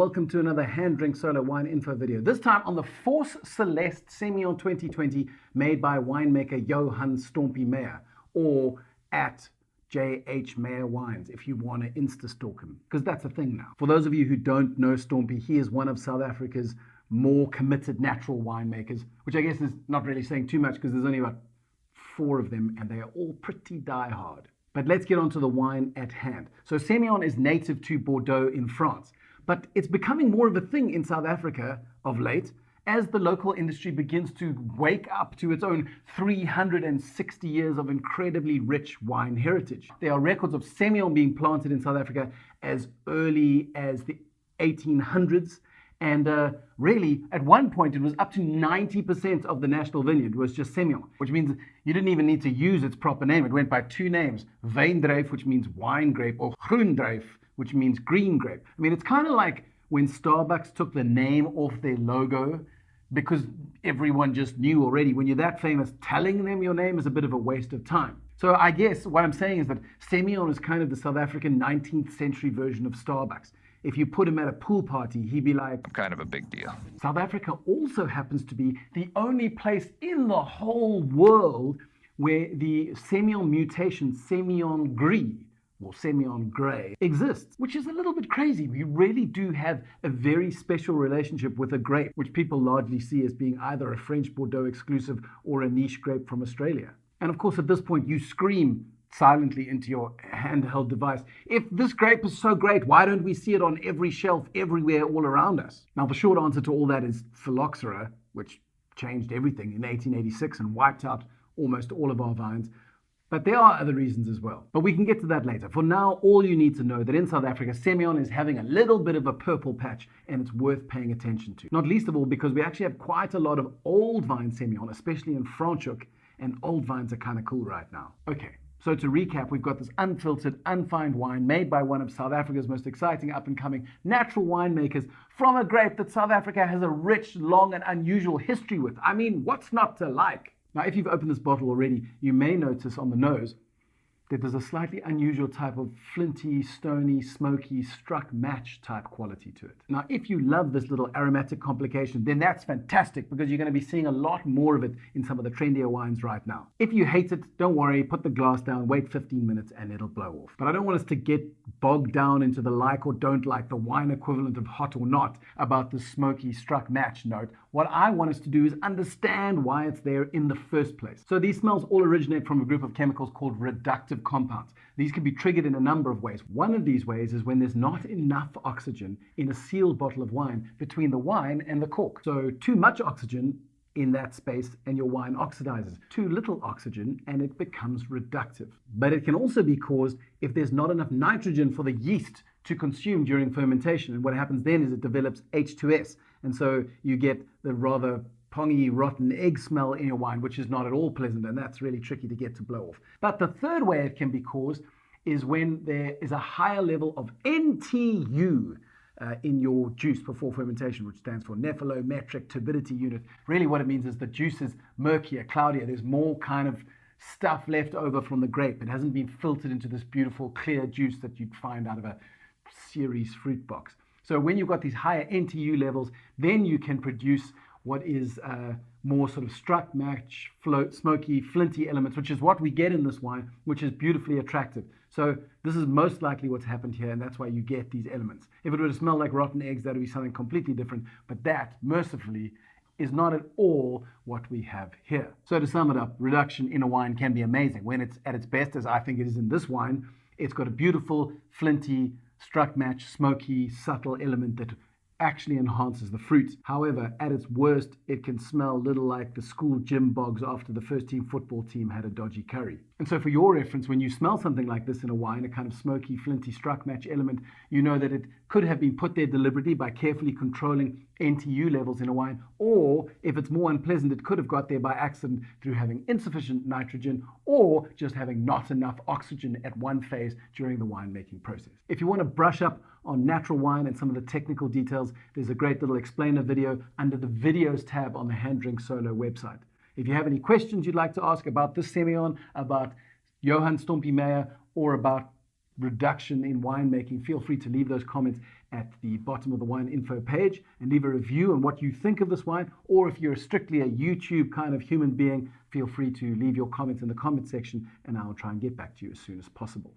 welcome to another HanDrinksSolo wine info video. This time on the Force Celeste Semillon 2020 made by winemaker Johan Stompie Meyer, or at JH Meyer Wines if you want to insta-stalk him, because that's a thing now. For those of you who don't know Stompie, he is one of South Africa's more committed natural winemakers, which I guess is not really saying too much because there's only about 4 of them and they are all pretty die-hard. But let's get on to the wine at hand. So Semillon is native to Bordeaux in France, but it's becoming more of a thing in South Africa of late as the local industry begins to wake up to its own 360 years of incredibly rich wine heritage. There are records of Semillon being planted in South Africa as early as the 1800s. And really, at one point, it was up to 90% of the national vineyard was just Semillon, which means you didn't even need to use its proper name. It went by 2 names, wijndruif, which means wine grape, or groendruif, which means green grape. I mean, it's kind of like when Starbucks took the name off their logo because everyone just knew already. When you're that famous, telling them your name is a bit of a waste of time. So I guess what I'm saying is that Semillon is kind of the South African 19th century version of Starbucks. If you put him at a pool party, he'd be like, kind of a big deal. South Africa also happens to be the only place in the whole world where the Semillon mutation, Semillon Gris, or Semillon Grey, exists, which is a little bit crazy. We really do have a very special relationship with a grape, which people largely see as being either a French Bordeaux exclusive or a niche grape from Australia. And of course, at this point, you scream silently into your handheld device, if this grape is so great, why don't we see it on every shelf everywhere all around us? Now, the short answer to all that is phylloxera, which changed everything in 1886 and wiped out almost all of our vines. But there are other reasons as well. But we can get to that later. For now, all you need to know that in South Africa, Semillon is having a little bit of a purple patch and it's worth paying attention to. Not least of all because we actually have quite a lot of old vine Semillon, especially in Franschhoek, and old vines are kind of cool right now. Okay. So to recap, we've got this unfiltered, unfined wine made by one of South Africa's most exciting up-and-coming natural winemakers from a grape that South Africa has a rich, long, and unusual history with. I mean, what's not to like? Now, if you've opened this bottle already, you may notice on the nose that there's a slightly unusual type of flinty, stony, smoky, struck match type quality to it. Now, if you love this little aromatic complication, then that's fantastic because you're going to be seeing a lot more of it in some of the trendier wines right now. If you hate it, don't worry, put the glass down, wait 15 minutes and it'll blow off. But I don't want us to get bogged down into the like or don't like, the wine equivalent of hot or not about the smoky, struck match note. What I want us to do is understand why it's there in the first place. So these smells all originate from a group of chemicals called reductive compounds. These can be triggered in a number of ways. One of these ways is when there's not enough oxygen in a sealed bottle of wine between the wine and the cork. So too much oxygen in that space and your wine oxidizes. Too little oxygen and it becomes reductive. But it can also be caused if there's not enough nitrogen for the yeast to consume during fermentation. And what happens then is it develops H2S. And so you get the rather pongy, rotten egg smell in your wine, which is not at all pleasant, and that's really tricky to get to blow off. But the third way it can be caused is when there is a higher level of NTU in your juice before fermentation, which stands for 𝕂𝕂𝕃𝕃 turbidity unit. Really what it means is the juice is murkier, cloudier. There's more kind of stuff left over from the grape. It hasn't been filtered into this beautiful, clear juice that you'd find out of a series fruit box. So when you've got these higher NTU levels, then you can produce what is more sort of struck match, float, smoky, flinty elements, which is what we get in this wine, which is beautifully attractive. So this is most likely what's happened here, and that's why you get these elements. If it were to smell like rotten eggs, that would be something completely different, but that, mercifully, is not at all what we have here. So to sum it up, reduction in a wine can be amazing. When it's at its best, as I think it is in this wine, it's got a beautiful, flinty, struck match, smoky, subtle element that actually enhances the fruit. However, at its worst, it can smell a little like the school gym bogs after the first team football team had a dodgy curry. And so for your reference, when you smell something like this in a wine, a kind of smoky, flinty, struck match element, you know that it could have been put there deliberately by carefully controlling NTU levels in a wine, or if it's more unpleasant, it could have got there by accident through having insufficient nitrogen or just having not enough oxygen at one phase during the winemaking process. If you want to brush up on natural wine and some of the technical details, there's a great little explainer video under the videos tab on the HanDrinksSolo website. If you have any questions you'd like to ask about this Semillon, about Johan Stompie Meyer, or about reduction in winemaking, feel free to leave those comments at the bottom of the wine info page and leave a review on what you think of this wine. Or if you're strictly a YouTube kind of human being, feel free to leave your comments in the comment section and I'll try and get back to you as soon as possible.